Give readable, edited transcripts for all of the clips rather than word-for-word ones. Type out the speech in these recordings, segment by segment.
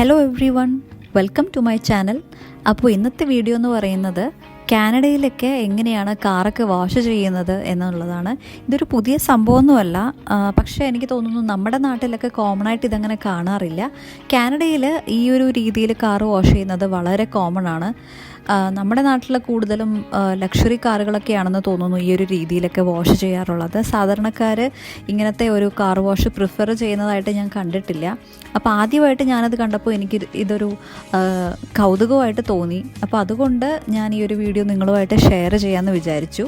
Hello everyone, welcome to my channel. അപ്പോൾ ഇന്നത്തെ video എന്ന് പറയുന്നത് കാനഡയിലൊക്കെ എങ്ങനെയാണ് കാറൊക്കെ വാഷ് ചെയ്യുന്നത് എന്നുള്ളതാണ്. ഇതൊരു പുതിയ സംഭവമൊന്നുമല്ല, പക്ഷേ എനിക്ക് തോന്നുന്നു നമ്മുടെ നാട്ടിലൊക്കെ കോമൺ ആയിട്ട് ഇതങ്ങനെ കാണാറില്ല. കാനഡയിൽ ഈ ഒരു രീതിയിൽ കാറ് വാഷ് ചെയ്യുന്നത് വളരെ കോമൺ ആണ്. നമ്മുടെ നാട്ടിൽ കൂടുതലും ലക്ഷറി കാറുകളൊക്കെയാണെന്ന് തോന്നുന്നു ഈ ഒരു രീതിയിലൊക്കെ വാഷ് ചെയ്യാറുള്ളത്. സാധാരണക്കാർ ഇങ്ങനത്തെ ഒരു കാർ വാഷ് പ്രിഫർ ചെയ്യുന്നതായിട്ട് ഞാൻ കണ്ടിട്ടില്ല. അപ്പോൾ ആദ്യമായിട്ട് ഞാനത് കണ്ടപ്പോൾ എനിക്ക് ഇതൊരു കൗതുകമായിട്ട് തോന്നി. അപ്പോൾ അതുകൊണ്ട് ഞാൻ ഈ ഒരു വീഡിയോ നിങ്ങളുമായിട്ട് ഷെയർ ചെയ്യാമെന്ന് വിചാരിച്ചു.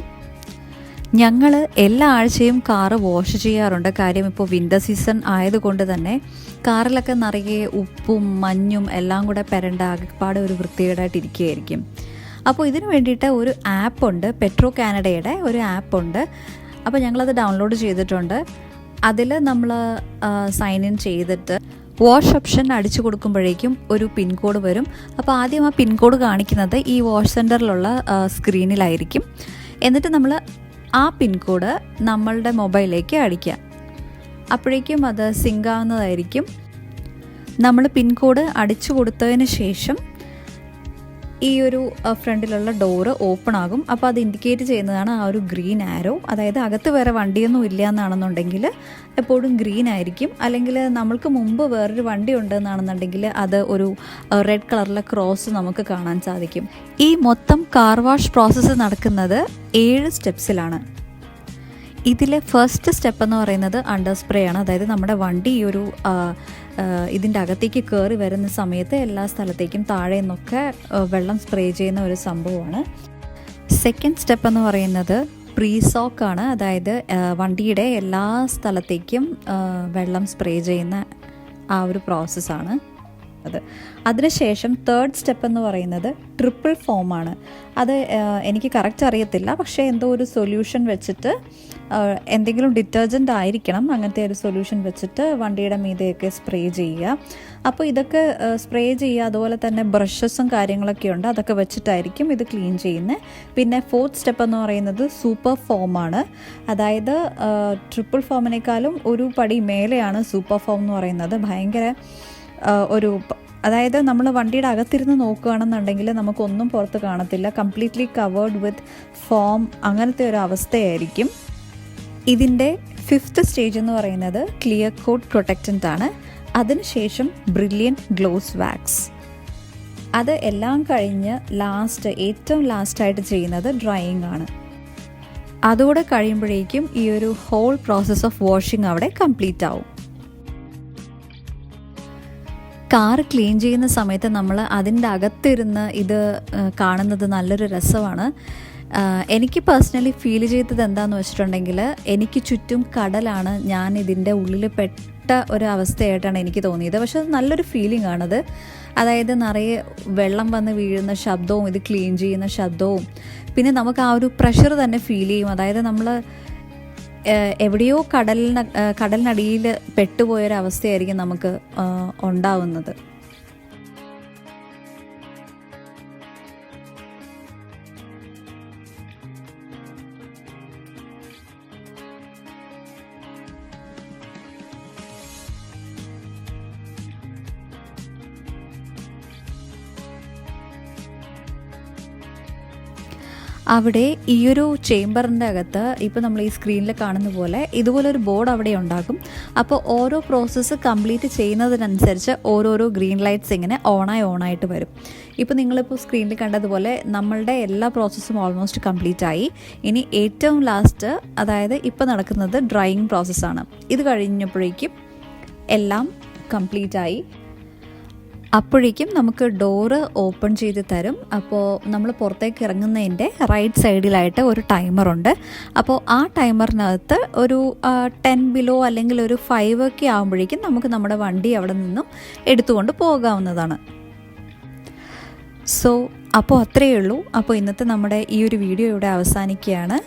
ഞങ്ങൾ എല്ലാ ആഴ്ചയും കാറ് വാഷ് ചെയ്യാറുണ്ട്. കാര്യം ഇപ്പോൾ വിൻ്റർ സീസൺ ആയതുകൊണ്ട് തന്നെ കാറിലൊക്കെ നിറയെ ഉപ്പും മഞ്ഞും എല്ലാം കൂടെ പെരണ്ട ആകെപ്പാടെ ഒരു വൃത്തികേടായിട്ടിരിക്കുകയായിരിക്കും. അപ്പോൾ ഇതിന് വേണ്ടിയിട്ട് ഒരു ആപ്പുണ്ട്, പെട്രോ കാനഡയുടെ ഒരു ആപ്പുണ്ട്. അപ്പോൾ ഞങ്ങളത് ഡൗൺലോഡ് ചെയ്തിട്ടുണ്ട്. അതിൽ നമ്മൾ സൈൻ ഇൻ ചെയ്തിട്ട് വാഷ് ഓപ്ഷൻ അടിച്ചു കൊടുക്കുമ്പോഴേക്കും ഒരു പിൻകോഡ് വരും. അപ്പോൾ ആദ്യം ആ പിൻകോഡ് കാണിക്കുന്നത് ഈ വാഷ് സെൻറ്ററിലുള്ള സ്ക്രീനിലായിരിക്കും. എന്നിട്ട് നമ്മൾ ആ പിൻകോഡ് നമ്മളുടെ മൊബൈലിലേക്ക് അടിക്കുക. അപ്പോഴേക്കും അത് സിങ്ക് ആവുന്നതായിരിക്കും. നമ്മൾ പിൻകോഡ് അടിച്ചു കൊടുത്തതിന് ശേഷം ഈ ഒരു ഫ്രണ്ടിലുള്ള ഡോറ് ഓപ്പൺ ആകും. അപ്പോൾ അത് ഇൻഡിക്കേറ്റ് ചെയ്യുന്നതാണ് ആ ഒരു ഗ്രീൻ ആരോ. അതായത് അകത്ത് വേറെ വണ്ടിയൊന്നും ഇല്ല എന്നാണെന്നുണ്ടെങ്കിൽ എപ്പോഴും ഗ്രീൻ ആയിരിക്കും. അല്ലെങ്കിൽ നമ്മൾക്ക് മുമ്പ് വേറൊരു വണ്ടി ഉണ്ടെന്നാണെന്നുണ്ടെങ്കിൽ അത് ഒരു റെഡ് കളറിലെ ക്രോസ് നമുക്ക് കാണാൻ സാധിക്കും. ഈ മൊത്തം കാർ വാഷ് പ്രോസസ്സ് നടക്കുന്നത് 7 സ്റ്റെപ്സിലാണ്. ഇതിലെ ഫസ്റ്റ് സ്റ്റെപ്പ് എന്ന് പറയുന്നത് അണ്ടർ സ്പ്രേ ആണ്. അതായത് നമ്മുടെ വണ്ടി ഈ ഒരു ഇതിൻ്റെ അകത്തേക്ക് കയറി വരുന്ന സമയത്ത് എല്ലാ സ്ഥലത്തേക്കും താഴെ നിന്നൊക്കെ വെള്ളം സ്പ്രേ ചെയ്യുന്ന ഒരു സംഭവമാണ്. സെക്കൻഡ് സ്റ്റെപ്പ് എന്ന് പറയുന്നത് പ്രീ സോക്കാണ്. അതായത് വണ്ടിയുടെ എല്ലാ സ്ഥലത്തേക്കും വെള്ളം സ്പ്രേ ചെയ്യുന്ന ആ ഒരു പ്രോസസ്സാണ് അത്. അതിനുശേഷം തേർഡ് സ്റ്റെപ്പ് എന്ന് പറയുന്നത് ട്രിപ്പിൾ ഫോമാണ്. അത് എനിക്ക് കറക്റ്റ് അറിയത്തില്ല, പക്ഷേ എന്തോ ഒരു സൊല്യൂഷൻ വെച്ചിട്ട്, എന്തെങ്കിലും ഡിറ്റർജൻ്റ് ആയിരിക്കണം, അങ്ങനത്തെ ഒരു സൊല്യൂഷൻ വെച്ചിട്ട് വണ്ടിയുടെ മീതെയൊക്കെ സ്പ്രേ ചെയ്യുക. അപ്പോൾ ഇതൊക്കെ സ്പ്രേ ചെയ്യുക. അതുപോലെ തന്നെ ബ്രഷസും കാര്യങ്ങളൊക്കെ ഉണ്ട്, അതൊക്കെ വെച്ചിട്ടായിരിക്കും ഇത് ക്ലീൻ ചെയ്യുന്നത്. പിന്നെ ഫോർത്ത് സ്റ്റെപ്പ് എന്ന് പറയുന്നത് സൂപ്പർ ഫോമാണ്. അതായത് ട്രിപ്പിൾ ഫോമിനേക്കാളും ഒരു പടി മേലെയാണ് സൂപ്പർ ഫോം എന്ന് പറയുന്നത്. ഭയങ്കര അതായത് നമ്മൾ വണ്ടിയുടെ അകത്തിരുന്ന് നോക്കുകയാണെന്നുണ്ടെങ്കിൽ നമുക്കൊന്നും പുറത്ത് കാണത്തില്ല. കംപ്ലീറ്റ്ലി കവേർഡ് വിത്ത് ഫോം, അങ്ങനത്തെ ഒരു അവസ്ഥയായിരിക്കും. ഇതിൻ്റെ 5th സ്റ്റേജ് എന്ന് പറയുന്നത് ക്ലിയർ കോട്ട് പ്രൊട്ടക്റ്റൻ്റ് ആണ്. അതിനുശേഷം ബ്രില്യൻറ്റ് ഗ്ലോസ് വാക്സ്. അത് എല്ലാം കഴിഞ്ഞ് ഏറ്റവും ലാസ്റ്റായിട്ട് ചെയ്യുന്നത് ഡ്രൈയിങ് ആണ്. അതുകൂടെ കഴിയുമ്പോഴേക്കും ഈ ഒരു ഹോൾ പ്രോസസ് ഓഫ് വാഷിംഗ് അവിടെ കംപ്ലീറ്റ് ആവും. കാർ ക്ലീൻ ചെയ്യുന്ന സമയത്ത് നമ്മൾ അതിൻ്റെ അകത്തിരുന്ന് ഇത് കാണുന്നത് നല്ലൊരു രസമാണ്. എനിക്ക് പേഴ്സണലി ഫീൽ ചെയ്തത് എന്താണെന്ന് വെച്ചിട്ടുണ്ടെങ്കിൽ, എനിക്ക് ചുറ്റും കടലാണ്. ഞാൻ ഇതിൻ്റെ ഉള്ളിൽ പെട്ട ഒരു അവസ്ഥയായിട്ടാണ് എനിക്ക് തോന്നിയത്. പക്ഷെ അത് നല്ലൊരു ഫീലിംഗ് ആണത്. അതായത് നിറയെ വെള്ളം വന്ന് വീഴുന്ന ശബ്ദവും ഇത് ക്ലീൻ ചെയ്യുന്ന ശബ്ദവും, പിന്നെ നമുക്ക് ആ ഒരു പ്രഷർ തന്നെ ഫീൽ ചെയ്യും. അതായത് നമ്മൾ എവിടെയോ കടലിനടിയിൽ പെട്ടുപോയൊരവസ്ഥയായിരിക്കും നമുക്ക് ഉണ്ടാവുന്നത്. അവിടെ ഈ ഒരു ചേംബറിൻ്റെ അകത്ത് ഇപ്പോൾ നമ്മൾ ഈ സ്ക്രീനിൽ കാണുന്ന പോലെ ഇതുപോലൊരു ബോർഡ് അവിടെ ഉണ്ടാകും. അപ്പോൾ ഓരോ പ്രോസസ്സ് കംപ്ലീറ്റ് ചെയ്യുന്നതിനനുസരിച്ച് ഓരോരോ ഗ്രീൻ ലൈറ്റ്സ് ഇങ്ങനെ ഓണായിട്ട് വരും. ഇപ്പോൾ നിങ്ങളിപ്പോൾ സ്ക്രീനിൽ കണ്ടതുപോലെ നമ്മളുടെ എല്ലാ പ്രോസസ്സും ഓൾമോസ്റ്റ് കംപ്ലീറ്റ് ആയി. ഇനി ഏറ്റവും ലാസ്റ്റ്, അതായത് ഇപ്പോൾ നടക്കുന്നത് ഡ്രൈയിങ് പ്രോസസ്സാണ്. ഇത് കഴിഞ്ഞപ്പോഴേക്കും എല്ലാം കംപ്ലീറ്റ് ആയി. അപ്പോഴേക്കും നമുക്ക് ഡോറ് ഓപ്പൺ ചെയ്ത് തരും. അപ്പോൾ നമ്മൾ പുറത്തേക്ക് ഇറങ്ങുന്നതിൻ്റെ റൈറ്റ് സൈഡിലായിട്ട് ഒരു ടൈമറുണ്ട്. അപ്പോൾ ആ ടൈമറിനകത്ത് ഒരു 10 ബിലോ അല്ലെങ്കിൽ ഒരു 5 ഒക്കെ ആകുമ്പോഴേക്കും നമുക്ക് നമ്മുടെ വണ്ടി അവിടെ നിന്നും എടുത്തുകൊണ്ട് പോകാവുന്നതാണ്. അപ്പോൾ അത്രയേ ഉള്ളൂ. അപ്പോൾ ഇന്നത്തെ നമ്മുടെ ഈ ഒരു വീഡിയോ ഇവിടെ അവസാനിക്കുകയാണ്.